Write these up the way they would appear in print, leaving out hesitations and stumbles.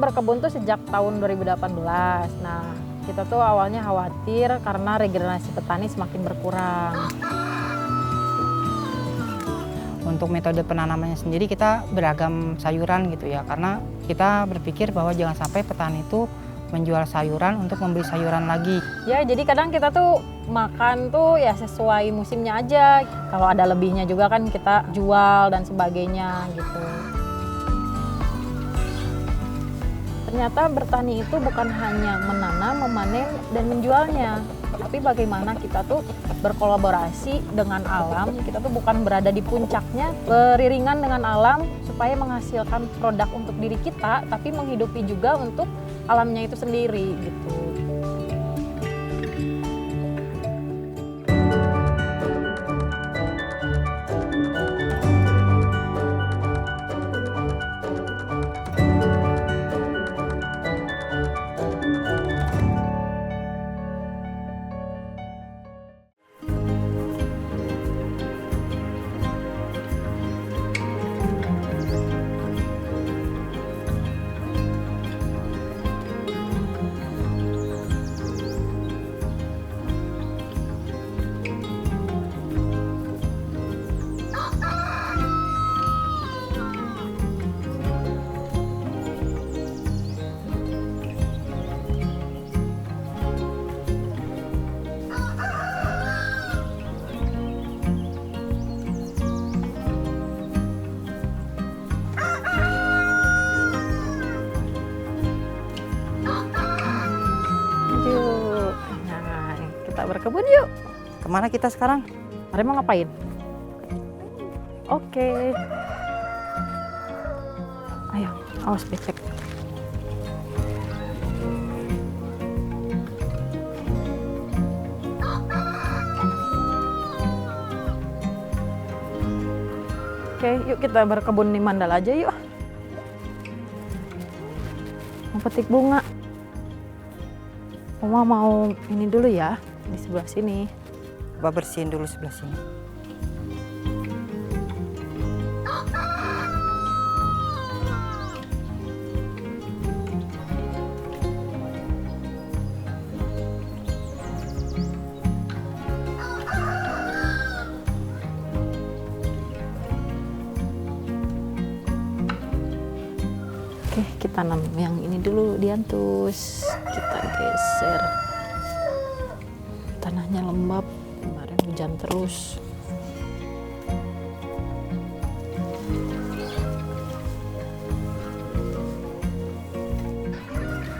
berkebun tuh sejak tahun 2018. Nah, kita tuh awalnya khawatir karena regenerasi petani semakin berkurang. Untuk metode penanamannya sendiri kita beragam sayuran gitu ya, karena kita berpikir bahwa jangan sampai petani itu menjual sayuran untuk membeli sayuran lagi. Ya, jadi kadang kita tuh makan tuh ya sesuai musimnya aja. Kalau ada lebihnya juga kan kita jual dan sebagainya gitu. Ternyata bertani itu bukan hanya menanam, memanen, dan menjualnya, tapi bagaimana kita tuh berkolaborasi dengan alam. Kita tuh bukan berada di puncaknya, beriringan dengan alam supaya menghasilkan produk untuk diri kita, tapi menghidupi juga untuk alamnya itu sendiri gitu. Yuk, nah kita berkebun yuk. Kemana kita sekarang? Mari mau ngapain? Oke. Ayo, awas becek. Oke, yuk kita berkebun di Mandala aja yuk. Mau petik bunga. Oma mau ini dulu ya, di sebelah sini. Coba bersihin dulu sebelah sini. Oke, kita tanam yang ini dulu, diantus. Kita geser. Tanahnya lembab, kemarin hujan terus.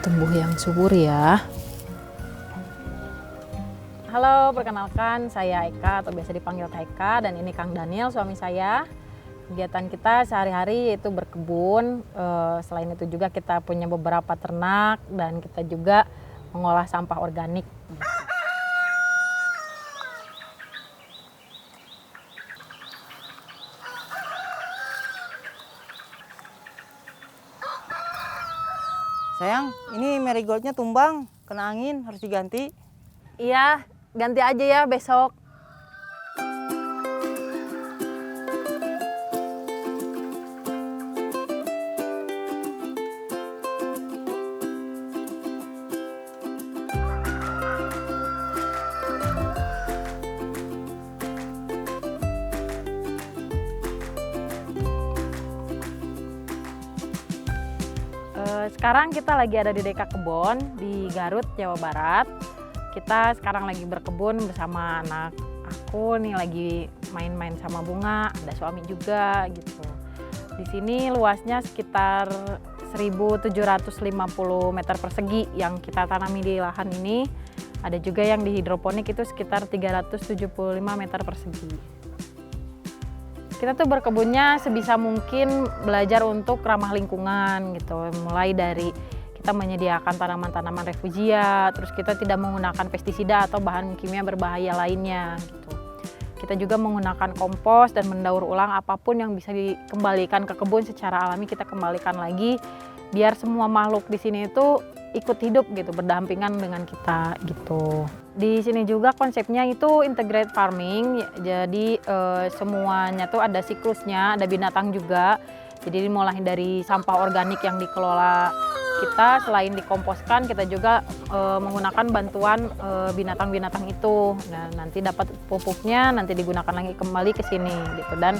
Tumbuh yang subur ya. Halo, perkenalkan saya Eka atau biasa dipanggil Eka, dan ini Kang Daniel, suami saya. Kegiatan kita sehari-hari yaitu berkebun, selain itu juga kita punya beberapa ternak dan kita juga mengolah sampah organik. Sayang, ini marigoldnya tumbang, kena angin, harus diganti. Iya, ganti aja ya besok. Sekarang kita lagi ada di Deka Kebon di Garut, Jawa Barat. Kita sekarang lagi berkebun bersama anak aku nih, lagi main-main sama bunga, ada suami juga gitu. Di sini luasnya sekitar 1.750 meter persegi yang kita tanami di lahan ini. Ada juga yang di hidroponik itu sekitar 375 meter persegi. Kita tuh berkebunnya sebisa mungkin belajar untuk ramah lingkungan gitu. Mulai dari kita menyediakan tanaman-tanaman refugia, terus kita tidak menggunakan pestisida atau bahan kimia berbahaya lainnya gitu. Kita juga menggunakan kompos dan mendaur ulang apapun yang bisa dikembalikan ke kebun secara alami, kita kembalikan lagi biar semua makhluk di sini itu ikut hidup gitu, berdampingan dengan kita gitu. Di sini juga konsepnya itu integrated farming, jadi semuanya tuh ada siklusnya, ada binatang juga. Jadi mulai dari sampah organik yang dikelola kita selain dikomposkan, kita juga menggunakan bantuan binatang-binatang itu. Nah, nanti dapat pupuknya, nanti digunakan lagi kembali ke sini gitu. Dan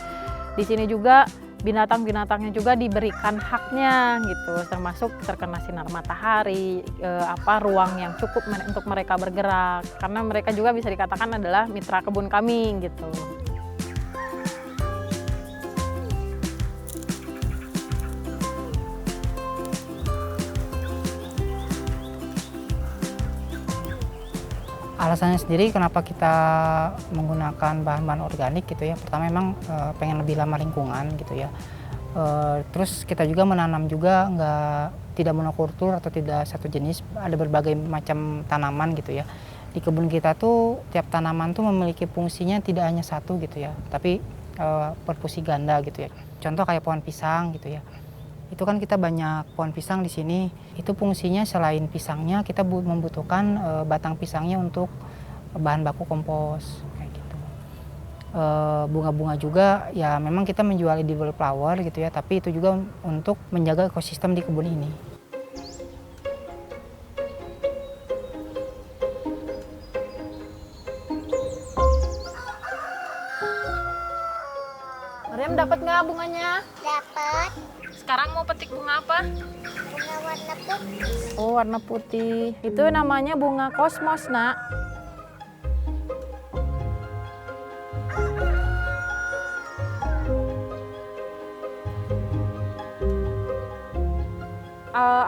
di sini juga binatang-binatangnya juga diberikan haknya gitu, termasuk terkena sinar matahari, ruang yang cukup untuk mereka bergerak, karena mereka juga bisa dikatakan adalah mitra kebun kami gitu. Alasannya sendiri kenapa kita menggunakan bahan-bahan organik gitu ya. Pertama memang pengen lebih ramah lingkungan gitu ya. Terus kita juga menanam juga tidak monokultur atau tidak satu jenis, ada berbagai macam tanaman gitu ya. Di kebun kita tuh tiap tanaman tuh memiliki fungsinya tidak hanya satu gitu ya, tapi berfungsi ganda gitu ya. Contoh kayak pohon pisang gitu ya. Itu kan kita banyak pohon pisang di sini. Itu fungsinya selain pisangnya kita membutuhkan batang pisangnya untuk bahan baku kompos kayak gitu. Bunga-bunga juga ya memang kita menjual edible flower gitu ya, tapi itu juga untuk menjaga ekosistem di kebun ini. Mariam, dapat nggak bunganya? Dapat. Sekarang mau petik bunga apa? Bunga warna putih. Oh, warna putih. Itu namanya bunga kosmos, Nak.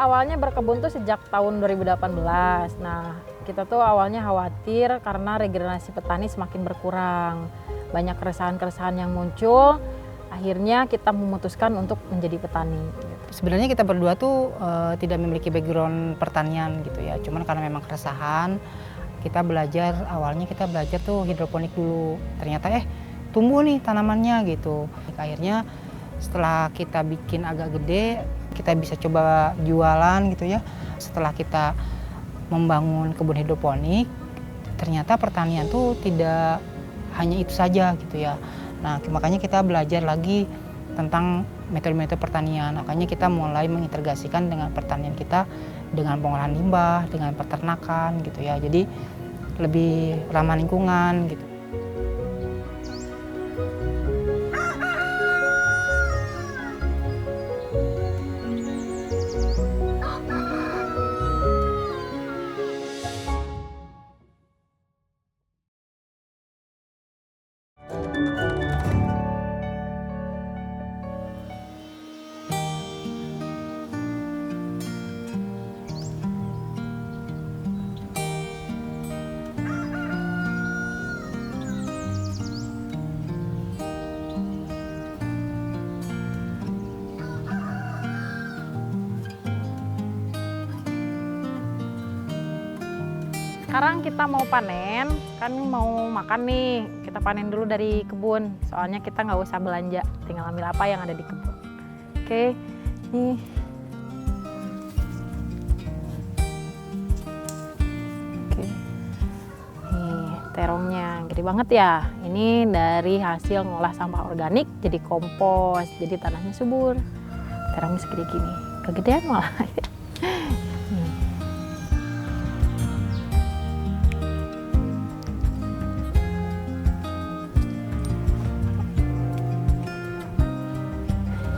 Awalnya berkebun tuh sejak tahun 2018. Nah, kita tuh awalnya khawatir karena regenerasi petani semakin berkurang. Banyak keresahan-keresahan yang muncul. Akhirnya kita memutuskan untuk menjadi petani. Sebenarnya kita berdua tuh tidak memiliki background pertanian gitu ya. Cuman karena memang keresahan, awalnya kita belajar tuh hidroponik dulu. Ternyata tumbuh nih tanamannya gitu. Akhirnya setelah kita bikin agak gede, kita bisa coba jualan gitu ya. Setelah kita membangun kebun hidroponik, ternyata pertanian tuh tidak hanya itu saja gitu ya. Nah, makanya kita belajar lagi tentang metode-metode pertanian. Makanya kita mulai mengintegrasikan dengan pertanian kita dengan pengolahan limbah, dengan peternakan gitu ya. Jadi lebih ramah lingkungan gitu. Sekarang kita mau panen, kan mau makan nih. Kita panen dulu dari kebun, soalnya kita nggak usah belanja, tinggal ambil apa yang ada di kebun. Oke, nih. Oke, nih terongnya gede banget ya. Ini dari hasil ngolah sampah organik jadi kompos, jadi tanahnya subur. Terongnya segede gini, kegedean malah.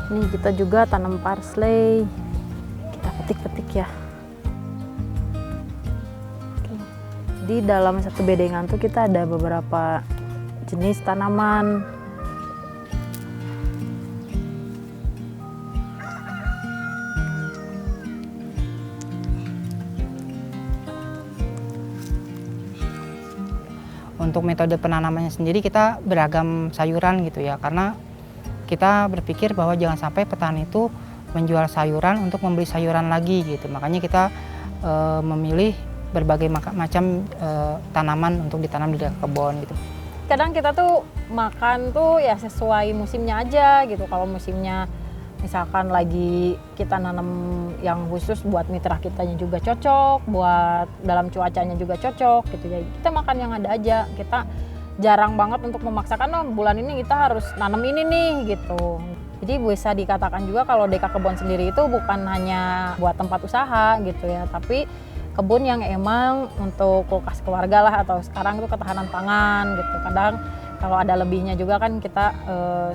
Ini kita juga tanam parsley, kita petik-petik ya. Oke. Di dalam satu bedengan tuh kita ada beberapa jenis tanaman. Untuk metode penanamannya sendiri kita beragam sayuran gitu ya, karena kita berpikir bahwa jangan sampai petani itu menjual sayuran untuk membeli sayuran lagi gitu. Makanya kita memilih berbagai macam tanaman untuk ditanam di dekat kebun gitu. Kadang kita tuh makan tuh ya sesuai musimnya aja gitu. Kalau musimnya misalkan lagi kita nanam yang khusus buat mitra kitanya juga cocok, buat dalam cuacanya juga cocok gitu ya. Kita makan yang ada aja. Kita jarang banget untuk memaksakan, oh bulan ini kita harus nanam ini nih gitu. Jadi bisa dikatakan juga kalau Deka Kebon sendiri itu bukan hanya buat tempat usaha gitu ya, tapi kebun yang emang untuk kulkas keluarga lah, atau sekarang itu ketahanan pangan gitu. Kadang kalau ada lebihnya juga kan kita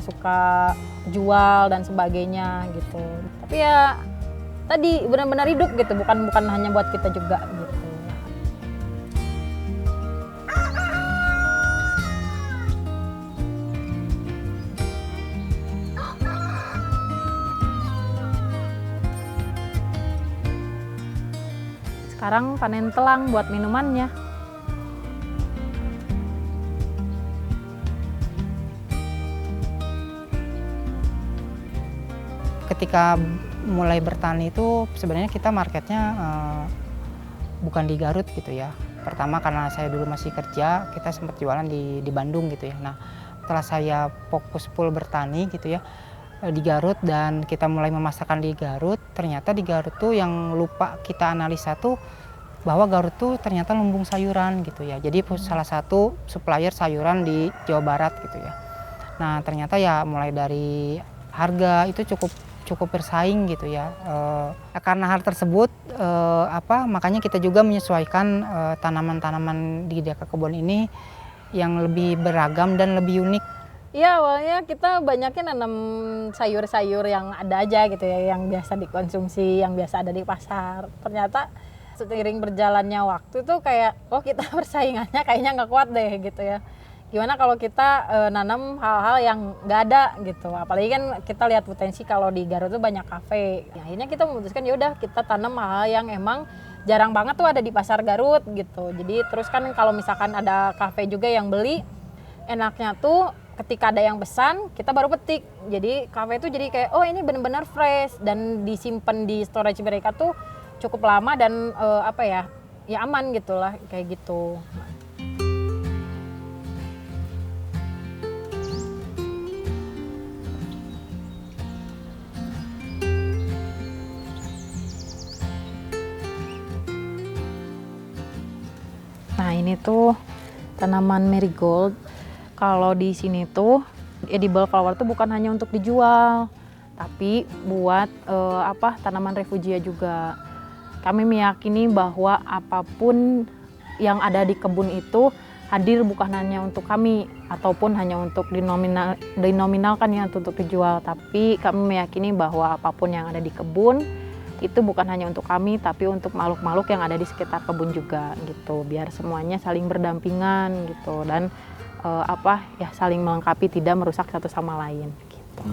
suka jual dan sebagainya gitu. Tapi ya tadi benar-benar hidup gitu, bukan hanya buat kita juga gitu. Sekarang panen telang buat minumannya. Ketika mulai bertani itu sebenarnya kita marketnya bukan di Garut gitu ya. Pertama karena saya dulu masih kerja, kita sempat jualan di Bandung gitu ya. Nah, setelah saya fokus full bertani gitu ya di Garut dan kita mulai memasarkan di Garut, ternyata di Garut tuh yang lupa kita analisa tuh bahwa Garut tuh ternyata lumbung sayuran gitu ya. Jadi salah satu supplier sayuran di Jawa Barat gitu ya. Nah, ternyata ya mulai dari harga itu cukup bersaing gitu ya. Karena hal tersebut makanya kita juga menyesuaikan tanaman-tanaman di Deka Kebon ini yang lebih beragam dan lebih unik. Iya, awalnya kita banyaknya nanam sayur-sayur yang ada aja gitu ya, yang biasa dikonsumsi, yang biasa ada di pasar. Ternyata seiring berjalannya waktu tuh kayak, oh kita persaingannya kayaknya nggak kuat deh gitu ya. Gimana kalau kita nanam hal-hal yang nggak ada gitu. Apalagi kan kita lihat potensi kalau di Garut tuh banyak kafe. Ya, akhirnya kita memutuskan ya udah kita tanam hal yang emang jarang banget tuh ada di pasar Garut gitu. Jadi terus kan kalau misalkan ada kafe juga yang beli, enaknya tuh ketika ada yang pesan kita baru petik. Jadi kafe itu jadi kayak oh ini benar-benar fresh dan disimpan di storage mereka tuh cukup lama dan ya aman gitulah kayak gitu. Nah ini tuh tanaman marigold. Kalau di sini tuh edible flower tuh bukan hanya untuk dijual, tapi buat tanaman refugia juga. Kami meyakini bahwa apapun yang ada di kebun itu hadir bukan hanya untuk kami ataupun hanya untuk dinominalkan ya untuk dijual, tapi kami meyakini bahwa apapun yang ada di kebun itu bukan hanya untuk kami tapi untuk makhluk-makhluk yang ada di sekitar kebun juga gitu, biar semuanya saling berdampingan gitu dan saling melengkapi, tidak merusak satu sama lain gitu.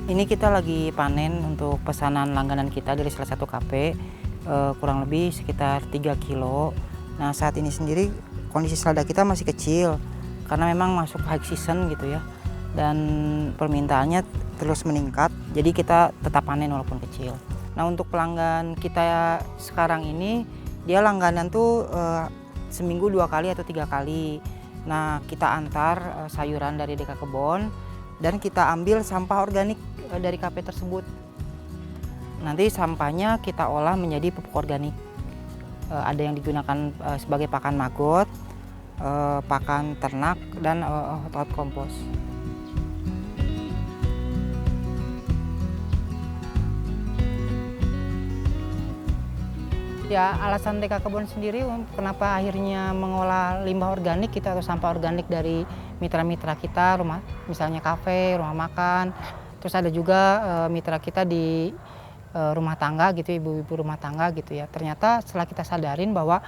Ini kita lagi panen untuk pesanan langganan kita dari salah satu kafe, kurang lebih sekitar 3 kilo. Nah saat ini sendiri kondisi selada kita masih kecil karena memang masuk high season gitu ya. dan permintaannya terus meningkat. Jadi kita tetap panen walaupun kecil. Nah, untuk pelanggan kita sekarang ini dia langganan tuh seminggu 2 kali atau 3 kali. Nah, kita antar sayuran dari Deka Kebon dan kita ambil sampah organik dari kafe tersebut. Nanti sampahnya kita olah menjadi pupuk organik. Ada yang digunakan sebagai pakan maggot, pakan ternak, dan hot kompos. Ya, alasan Deka Kebon sendiri kenapa akhirnya mengolah limbah organik gitu atau sampah organik dari mitra-mitra kita, rumah misalnya kafe, rumah makan. Terus ada juga mitra kita di rumah tangga gitu, ibu-ibu rumah tangga gitu ya. Ternyata setelah kita sadarin bahwa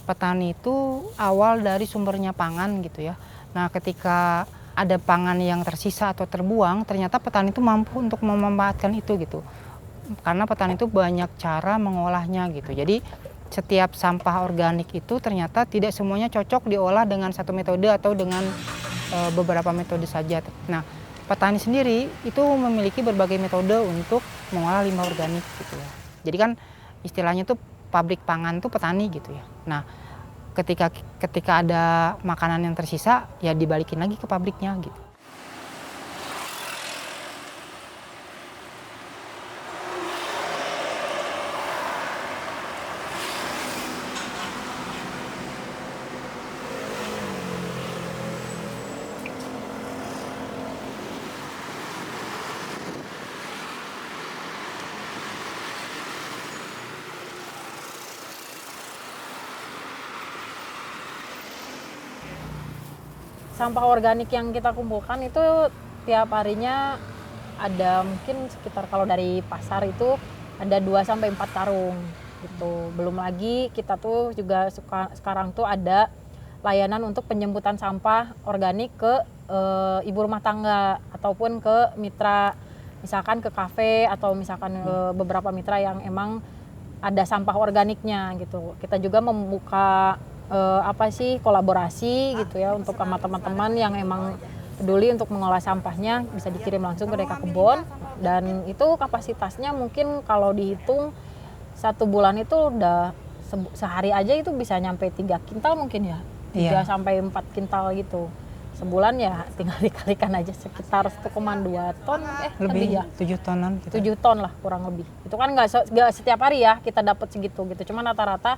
petani itu awal dari sumbernya pangan gitu ya. Nah, ketika ada pangan yang tersisa atau terbuang, ternyata petani itu mampu untuk memanfaatkan itu gitu. Karena petani itu banyak cara mengolahnya gitu. Jadi setiap sampah organik itu ternyata tidak semuanya cocok diolah dengan satu metode atau dengan beberapa metode saja. Nah, petani sendiri itu memiliki berbagai metode untuk mengolah limbah organik gitu ya. Jadi kan istilahnya tuh pabrik pangan tuh petani gitu ya. Nah, ketika ada makanan yang tersisa ya dibalikin lagi ke pabriknya gitu. Sampah organik yang kita kumpulkan itu tiap harinya ada mungkin sekitar, kalau dari pasar itu ada 2-4 karung gitu. Belum lagi kita tuh juga sekarang tuh ada layanan untuk penjemputan sampah organik ke ibu rumah tangga ataupun ke mitra, misalkan ke kafe atau misalkan beberapa mitra yang emang ada sampah organiknya gitu. Kita juga membuka kolaborasi gitu ya untuk sama teman-teman yang emang peduli untuk mengolah sampahnya, bisa dikirim langsung ke Deka Kebon. Dan itu kapasitasnya mungkin kalau dihitung 1 bulan itu udah sehari aja itu bisa nyampe 3 kintal mungkin ya, 3-4 kintal gitu. Sebulan ya tinggal dikalikan aja sekitar 1,2 ton lebih ya, 7 tonan gitu. 7 ton lah kurang lebih. Itu kan nggak setiap hari ya kita dapat segitu gitu, cuman rata-rata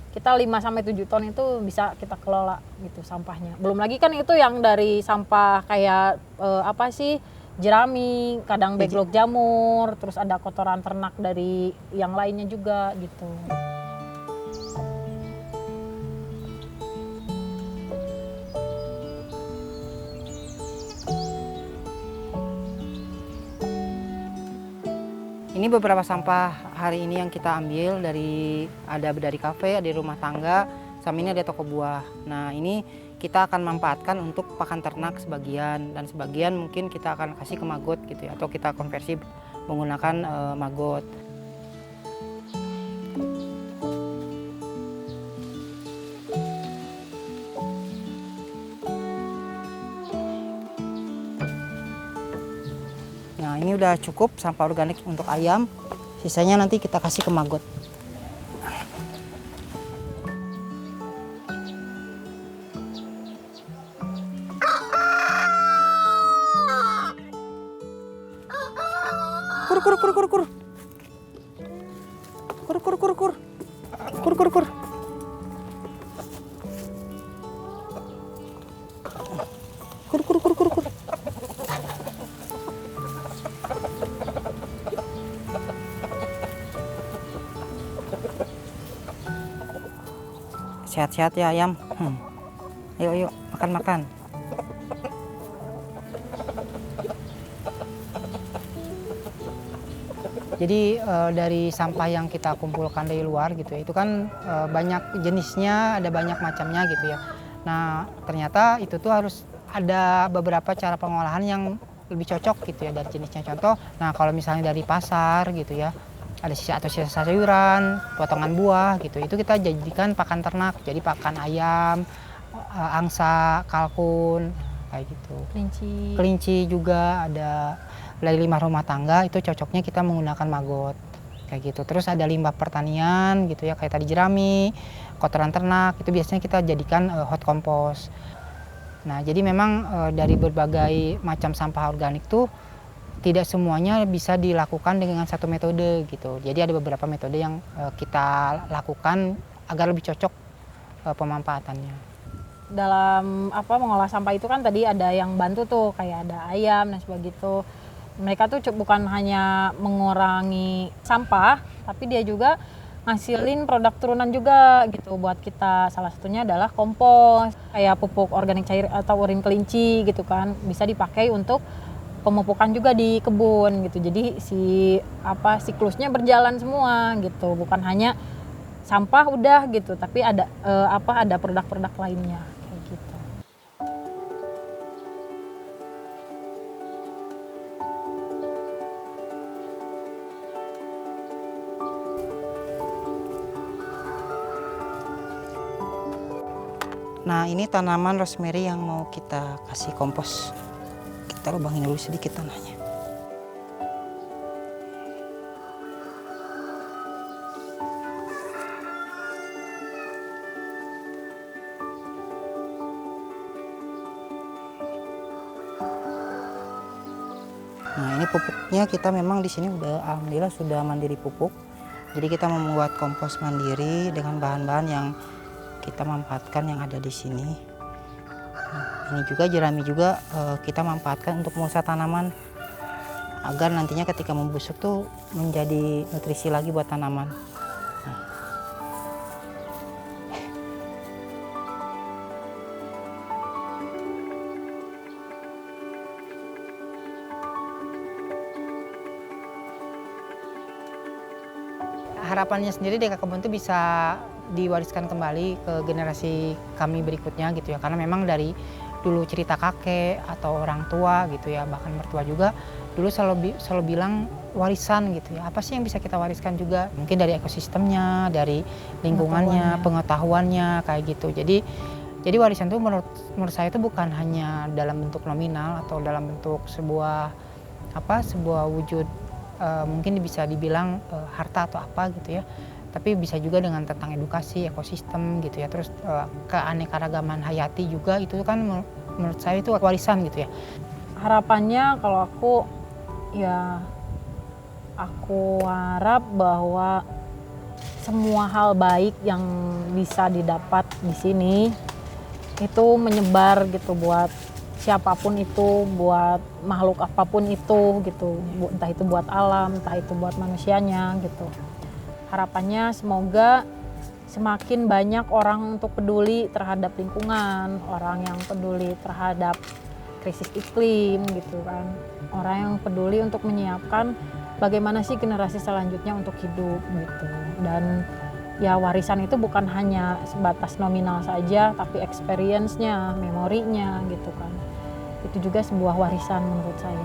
kita 5-7 ton itu bisa kita kelola gitu sampahnya. Belum lagi kan itu yang dari sampah kayak jerami, kadang backlog jamur, terus ada kotoran ternak dari yang lainnya juga gitu. Ini beberapa sampah hari ini yang kita ambil ada dari kafe, ada rumah tangga, sama ini ada toko buah. Nah, ini kita akan manfaatkan untuk pakan ternak sebagian, dan sebagian mungkin kita akan kasih ke maggot gitu ya, atau kita konversi menggunakan maggot. Nah, ini udah cukup sampah organik untuk ayam, sisanya nanti kita kasih ke maggot. Kur kur kur kur kur. Kur kur kur kur. Kur kur kur. Kur kur kur kur kur. Sehat-sehat ya ayam. Yuk makan. Jadi dari sampah yang kita kumpulkan dari luar gitu ya, itu kan banyak jenisnya, ada banyak macamnya gitu ya. Nah, ternyata itu tuh harus ada beberapa cara pengolahan yang lebih cocok gitu ya dari jenisnya. Contoh, nah kalau misalnya dari pasar gitu ya, ada sisa sayuran, potongan buah gitu, itu kita jadikan pakan ternak, jadi pakan ayam, angsa, kalkun, kayak gitu. Kelinci Juga ada dari limbah rumah tangga, itu cocoknya kita menggunakan maggot kayak gitu. Terus ada limbah pertanian gitu ya, kayak tadi jerami, kotoran ternak, itu biasanya kita jadikan hot compost. Nah, jadi memang dari berbagai macam sampah organik tuh tidak semuanya bisa dilakukan dengan satu metode gitu. Jadi ada beberapa metode yang kita lakukan agar lebih cocok pemanfaatannya. dalam mengolah sampah itu kan tadi ada yang bantu tuh kayak ada ayam dan sebagainya. Mereka tuh bukan hanya mengurangi sampah, tapi dia juga ngasilin produk turunan juga gitu buat kita. Salah satunya adalah kompos, kayak pupuk organik cair atau urin kelinci gitu kan, bisa dipakai untuk pemupukan juga di kebun gitu. Jadi siklusnya berjalan semua gitu, bukan hanya sampah udah gitu, tapi ada produk-produk lainnya kayak gitu. Nah, ini tanaman rosemary yang mau kita kasih kompos. Kita lubangin dulu sedikit tanahnya. Nah, ini pupuknya kita memang di sini udah alhamdulillah sudah mandiri pupuk. Jadi kita membuat kompos mandiri dengan bahan-bahan yang kita manfaatkan yang ada di sini. Nah, ini juga jerami juga kita manfaatkan untuk mulsa tanaman agar nantinya ketika membusuk tuh menjadi nutrisi lagi buat tanaman. Harapannya sendiri Deka Kebon itu bisa diwariskan kembali ke generasi kami berikutnya gitu ya, karena memang dari dulu cerita kakek atau orang tua gitu ya, bahkan mertua juga dulu selalu bilang warisan gitu ya, apa sih yang bisa kita wariskan juga, mungkin dari ekosistemnya, dari lingkungannya, pengetahuannya kayak gitu. Jadi warisan itu menurut saya itu bukan hanya dalam bentuk nominal atau dalam bentuk sebuah wujud mungkin bisa dibilang harta atau apa gitu ya, tapi bisa juga dengan tentang edukasi ekosistem gitu ya, terus keanekaragaman hayati juga, itu kan menurut saya itu warisan gitu ya. Harapannya kalau aku harap bahwa semua hal baik yang bisa didapat di sini itu menyebar gitu buat siapapun itu, buat makhluk apapun itu gitu, entah itu buat alam, entah itu buat manusianya gitu. Harapannya semoga semakin banyak orang untuk peduli terhadap lingkungan, orang yang peduli terhadap krisis iklim gitu kan, orang yang peduli untuk menyiapkan bagaimana sih generasi selanjutnya untuk hidup gitu. Dan ya warisan itu bukan hanya sebatas nominal saja, tapi experience-nya, memorinya gitu kan. Itu juga sebuah warisan menurut saya.